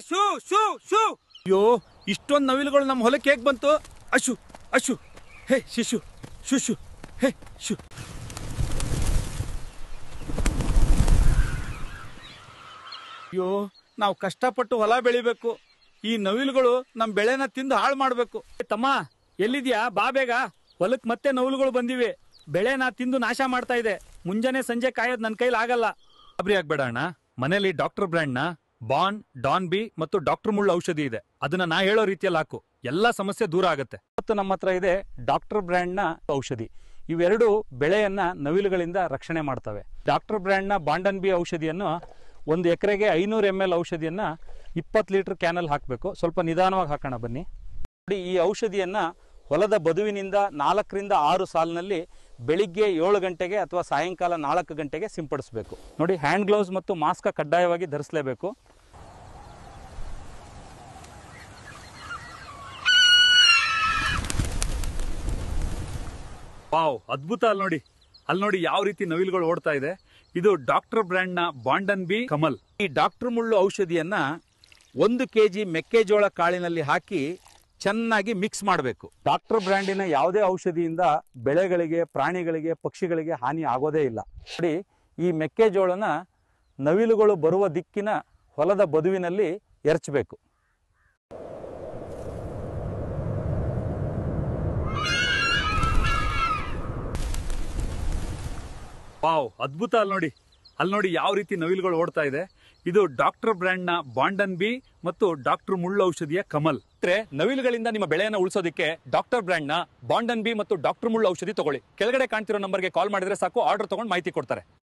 Shoe shoe shoe. ಅಯ್ಯೋ, ಇಷ್ಟೊಂದು ನವಿಲುಗಳು ನಮ್ಮ ಹೊಲಕ್ಕೆ ಹೇಗ್ ಬಂತು? ಅಶು ಅಶು, ಹೇ ಶಿಶು, ಶುಶು, ಹೇ ಶು. ಅಯ್ಯೋ, ನಾವು ಕಷ್ಟಪಟ್ಟು ಹೊಲ ಬೆಳಿಬೇಕು, ಈ ನವಿಲುಗಳು ನಮ್ ಬೆಳೆನ ತಿಂದು ಹಾಳು ಮಾಡ್ಬೇಕು. ತಮ್ಮ ಎಲ್ಲಿದ್ಯಾ? ಬಾ ಬೇಗ, ಹೊಲಕ್ ಮತ್ತೆ ನವಿಲುಗಳು ಬಂದಿವೆ. ಬೆಳೆನ ತಿಂದು ನಾಶ ಮಾಡ್ತಾ ಇದೆ. ಮುಂಜಾನೆ ಸಂಜೆ ಕಾಯೋದ್ ನನ್ ಕೈಲಿ ಆಗಲ್ಲ. ಗಾಬರಿ ಆಗ್ಬೇಡ ಅಣ್ಣ, ಮನೇಲಿ ಡಾಕ್ಟರ್ ಬ್ರ್ಯಾಂಡ್ ನ ಬಾನ್, ಡಾನ್ ಬಿ ಮತ್ತು ಡಾಕ್ಟರ್ ಮುಳ್ಳು ಔಷಧಿ ಇದೆ. ಅದನ್ನ ನಾ ಹೇಳೋ ರೀತಿಯಲ್ಲಿ ಹಾಕು, ಎಲ್ಲಾ ಸಮಸ್ಯೆ ದೂರ ಆಗುತ್ತೆ. ಮತ್ತು ನಮ್ಮ ಹತ್ರ ಇದೆ ಡಾಕ್ಟರ್ ಬ್ರ್ಯಾಂಡ್ ನ ಔಷಧಿ. ಇವೆರಡು ಬೆಳೆಯನ್ನ ನವಿಲುಗಳಿಂದ ರಕ್ಷಣೆ ಮಾಡ್ತವೆ. ಡಾಕ್ಟರ್ ಬ್ರ್ಯಾಂಡ್ ನ ಬಾಂಡನ್ ಬಿ ಔಷಧಿಯನ್ನು 1 ಎಕರೆಗೆ 500 ml ಔಷಧಿಯನ್ನ 20 ಲೀಟರ್ ಕ್ಯಾನಲ್ಲಿ ಹಾಕಬೇಕು. ಸ್ವಲ್ಪ ನಿಧಾನವಾಗಿ ಹಾಕೋಣ ಬನ್ನಿ. ನೋಡಿ, ಈ ಔಷಧಿಯನ್ನ ಹೊಲದ ಬದುವಿನಿಂದ 4 ರಿಂದ 6 ಸಾಲಿನಲ್ಲಿ ಬೆಳಿಗ್ಗೆ 7 ಗಂಟೆಗೆ ಅಥವಾ ಸಾಯಂಕಾಲ 4 ಗಂಟೆಗೆ ಸಿಂಪಡಿಸಬೇಕು. ನೋಡಿ, ಹ್ಯಾಂಡ್ ಗ್ಲೌಸ್ ಮತ್ತು ಮಾಸ್ಕ್ ಕಡ್ಡಾಯವಾಗಿ ಧರಿಸಲೇಬೇಕು. ವಾವ್, ಅದ್ಭುತ. ಅಲ್ಲಿ ನೋಡಿ ಯಾವ ರೀತಿ ನವಿಲುಗಳು ಓಡ್ತಾ ಇದೆ. ಇದು ಡಾಕ್ಟರ್ ಬ್ರ್ಯಾಂಡ್ ನ ಬಾಂಡನ್ ಬಿ ಕಮಲ್. ಈ ಡಾಕ್ಟರ್ ಮುಳ್ಳು ಔಷಧಿಯನ್ನ 1 kg ಮೆಕ್ಕೆಜೋಳ ಕಾಳಿನಲ್ಲಿ ಹಾಕಿ ಚೆನ್ನಾಗಿ ಮಿಕ್ಸ್ ಮಾಡಬೇಕು. ಡಾಕ್ಟರ್ ಬ್ರ್ಯಾಂಡಿನ ಯಾವುದೇ ಔಷಧಿಯಿಂದ ಬೆಳೆಗಳಿಗೆ, ಪ್ರಾಣಿಗಳಿಗೆ, ಪಕ್ಷಿಗಳಿಗೆ ಹಾನಿ ಆಗೋದೇ ಇಲ್ಲ. ನೋಡಿ, ಈ ಮೆಕ್ಕೆಜೋಳನ ನವಿಲುಗಳು ಬರುವ ದಿಕ್ಕಿನ ಹೊಲದ ಬದುವಿನಲ್ಲಿ ಎರಚಬೇಕು. ವಾವ್, ಅದ್ಭುತ. ಅಲ್ಲಿ ನೋಡಿ ಯಾವ ರೀತಿ ನವಿಲುಗಳು ಓಡ್ತಾ ಇದೆ. ಇದು ಡಾಕ್ಟರ್ ಬ್ರ್ಯಾಂಡ್ ನ ಬಾಂಡನ್ ಬಿ ಮತ್ತು ಡಾಕ್ಟರ್ ಮುಳ್ಳು ಔಷಧಿಯ ಕಮಲ್. ನವಿಲುಗಳಿಂದ ನಿಮ್ಮ ಬೆಳೆಯನ್ನು ಉಳಿಸೋದಕ್ಕೆ ಡಾಕ್ಟರ್ ಬ್ರ್ಯಾಂಡ್ ನ ಬಾಂಡನ್ ಬಿ ಮತ್ತು ಡಾಕ್ಟರ್ ಮುಳ್ಳು ಔಷಧಿ ತಗೊಳ್ಳಿ. ಕೆಳಗಡೆ ಕಾಣ್ತಿರೋ ನಂಬರ್ಗೆ ಕಾಲ್ ಮಾಡಿದ್ರೆ ಸಾಕು, ಆರ್ಡರ್ ತಗೊಂಡು ಮಾಹಿತಿ ಕೊಡ್ತಾರೆ.